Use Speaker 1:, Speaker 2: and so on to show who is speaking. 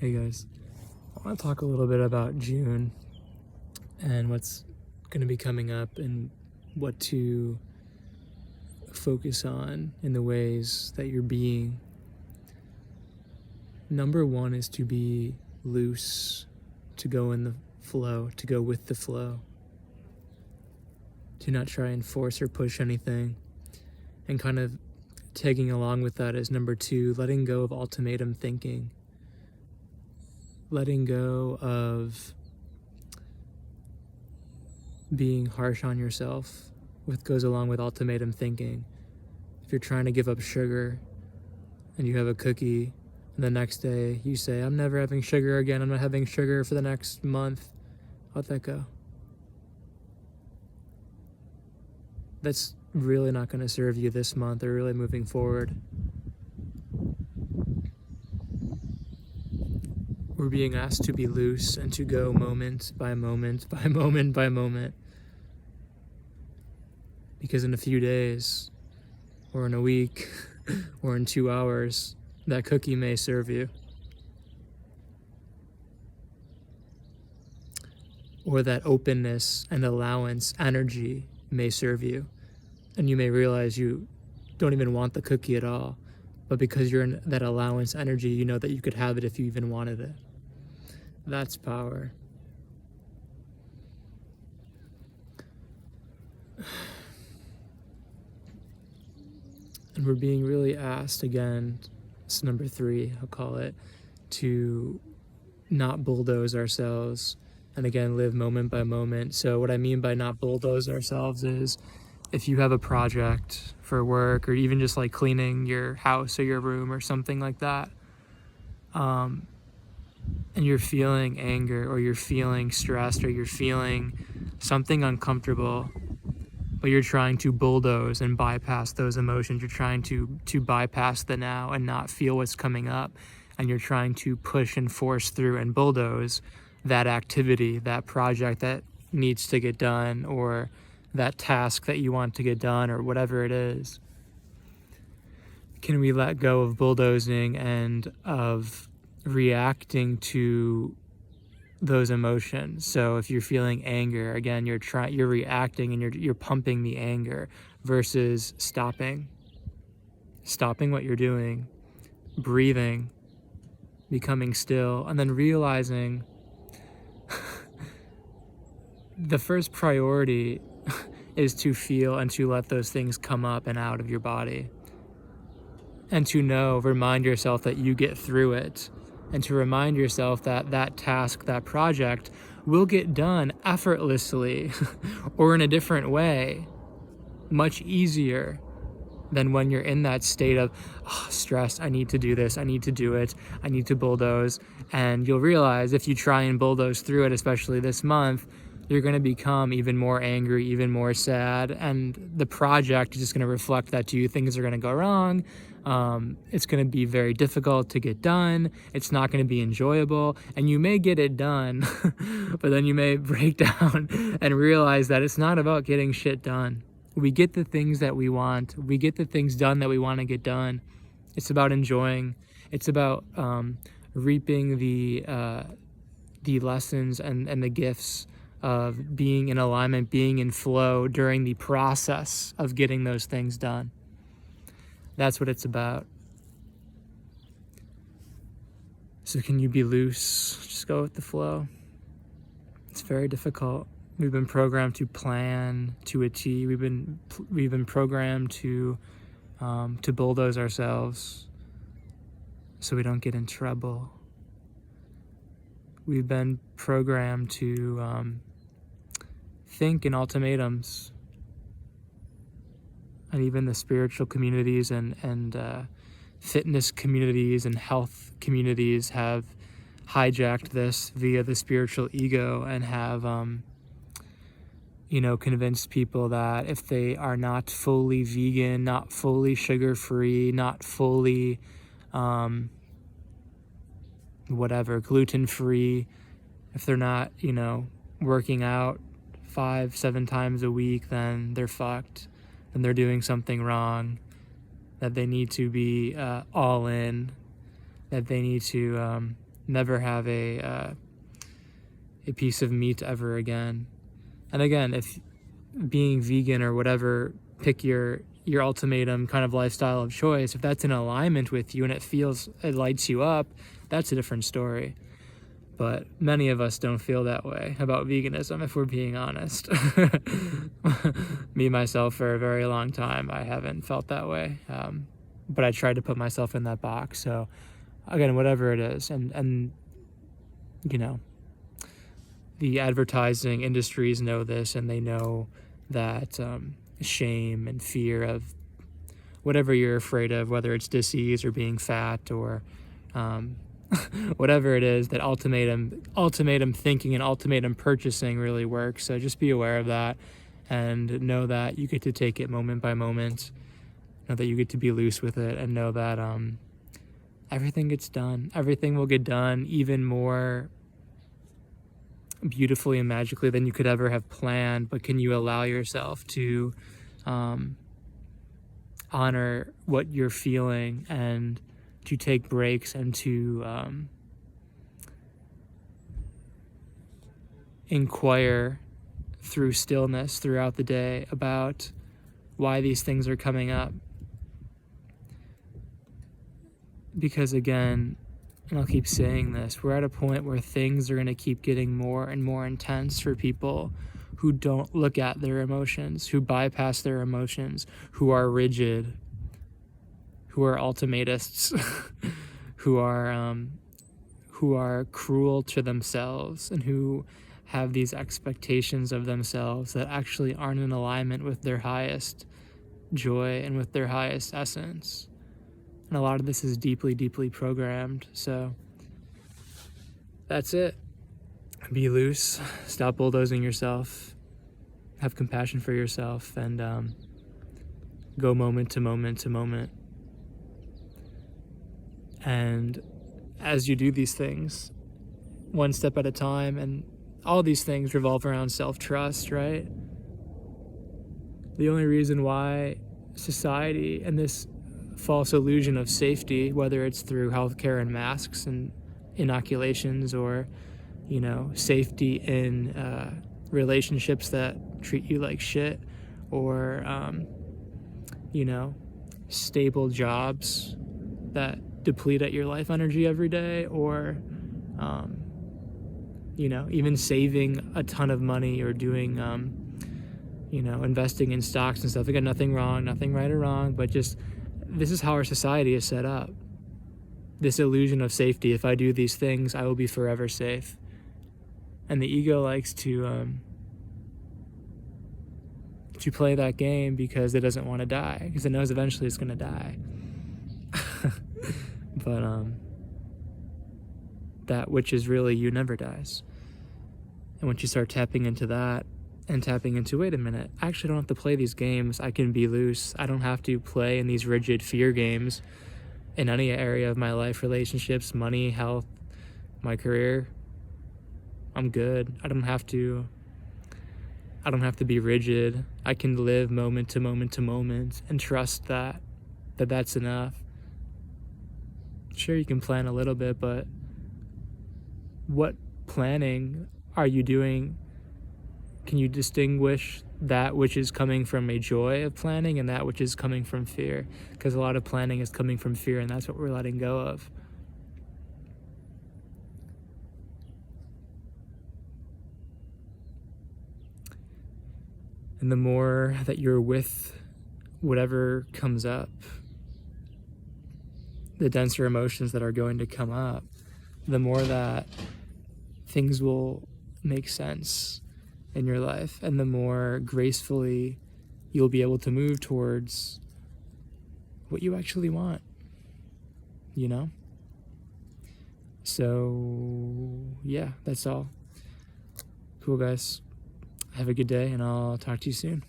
Speaker 1: Hey guys, I want to talk a little bit about June and what's going to be coming up and what to focus on in the ways that you're being. Number one is to be loose, to go in the flow, to go with the flow, to not try and force or push anything. And kind of tagging along with that is number two, letting go of ultimatum thinking. Letting go of being harsh on yourself, which goes along with ultimatum thinking. If you're trying to give up sugar and you have a cookie, and the next day you say, I'm never having sugar again, I'm not having sugar for the next month, let that go. That's really not going to serve you this month or really moving forward. We're being asked to be loose and to go moment by moment by moment by moment. Because in a few days, or in a week, or in 2 hours, that cookie may serve you. Or that openness and allowance energy may serve you. And you may realize you don't even want the cookie at all. But because you're in that allowance energy, you know that you could have it if you even wanted it. That's power. And we're being really asked again, it's number three, I'll call it, to not bulldoze ourselves and again live moment by moment. So what I mean by not bulldoze ourselves is if you have a project for work or even just like cleaning your house or your room or something like that, and you're feeling anger or you're feeling stressed or you're feeling something uncomfortable, but you're trying to bulldoze and bypass those emotions. You're trying to bypass the now and not feel what's coming up. And you're trying to push and force through and bulldoze that activity, that project that needs to get done, or that task that you want to get done, or whatever it is. Can we let go of bulldozing and of reacting to those emotions? So if you're feeling anger, again, you're reacting and you're pumping the anger versus stopping what you're doing, breathing, becoming still, and then realizing the first priority is to feel and to let those things come up and out of your body, and to remind yourself that you get through it, and to remind yourself that that task, that project will get done effortlessly or in a different way, much easier than when you're in that state of stress. I need to do this, I need to do it, I need to bulldoze. And you'll realize if you try and bulldoze through it, especially this month, you're going to become even more angry, even more sad, and the project is just going to reflect that to you. Things are going to go wrong. It's going to be very difficult to get done. It's not going to be enjoyable, and you may get it done, but then you may break down and realize that it's not about getting shit done. We get the things that we want. We get the things done that we want to get done. It's about enjoying. It's about reaping the lessons and the gifts of being in alignment, being in flow during the process of getting those things done. That's what it's about. So can you be loose? Just go with the flow. It's very difficult. We've been programmed to plan to a T. We've been programmed to bulldoze ourselves so we don't get in trouble. We've been programmed to think in ultimatums, and even the spiritual communities and fitness communities and health communities have hijacked this via the spiritual ego and have convinced people that if they are not fully vegan, not fully sugar-free, not fully gluten-free, if they're not working out 5-7 times a week, then they're fucked, then they're doing something wrong, that they need to be all in, that they need to never have a piece of meat ever again. And again, if being vegan or whatever, pick your ultimatum kind of lifestyle of choice, if that's in alignment with you and it lights you up, that's a different story. But many of us don't feel that way about veganism, if we're being honest. Me, myself, for a very long time, I haven't felt that way. But I tried to put myself in that box. So again, whatever it is, and you know, the advertising industries know this, and they know that shame and fear of whatever you're afraid of, whether it's disease or being fat or whatever it is, that ultimatum thinking and ultimatum purchasing really works. So just be aware of that and know that you get to take it moment by moment, know that you get to be loose with it, and know that everything gets done. Everything will get done even more beautifully and magically than you could ever have planned. But can you allow yourself to honor what you're feeling, and to take breaks, and to inquire through stillness throughout the day about why these things are coming up? Because again, and I'll keep saying this, we're at a point where things are going to keep getting more and more intense for people who don't look at their emotions, who bypass their emotions, who are rigid, who are ultimatists, who are cruel to themselves, and who have these expectations of themselves that actually aren't in alignment with their highest joy and with their highest essence. And a lot of this is deeply, deeply programmed. So that's it. Be loose. Stop bulldozing yourself. Have compassion for yourself, and go moment to moment to moment. And as you do these things, one step at a time, and all these things revolve around self-trust, right? The only reason why society and this false illusion of safety, whether it's through healthcare and masks and inoculations, or, you know, safety in relationships that treat you like shit, or, you know, stable jobs that deplete at your life energy every day, or, you know, even saving a ton of money, or doing, you know, investing in stocks and stuff. Again, nothing wrong, nothing right or wrong, but just this is how our society is set up. This illusion of safety. If I do these things, I will be forever safe. And the ego likes to play that game because it doesn't want to die, because it knows eventually it's going to die. But that which is really you never dies. And once you start tapping into that, and tapping into, wait a minute, I actually don't have to play these games. I can be loose. I don't have to play in these rigid fear games in any area of my life, relationships, money, health, my career. I'm good. I don't have to be rigid. I can live moment to moment to moment, and trust that that's enough. Sure, you can plan a little bit, but what planning are you doing? Can you distinguish that which is coming from a joy of planning and that which is coming from fear? Because a lot of planning is coming from fear, and that's what we're letting go of. And the more that you're with whatever comes up, the denser emotions that are going to come up, the more that things will make sense in your life, and the more gracefully you'll be able to move towards what you actually want, you know? So yeah, that's all. Cool, guys. Have a good day, and I'll talk to you soon.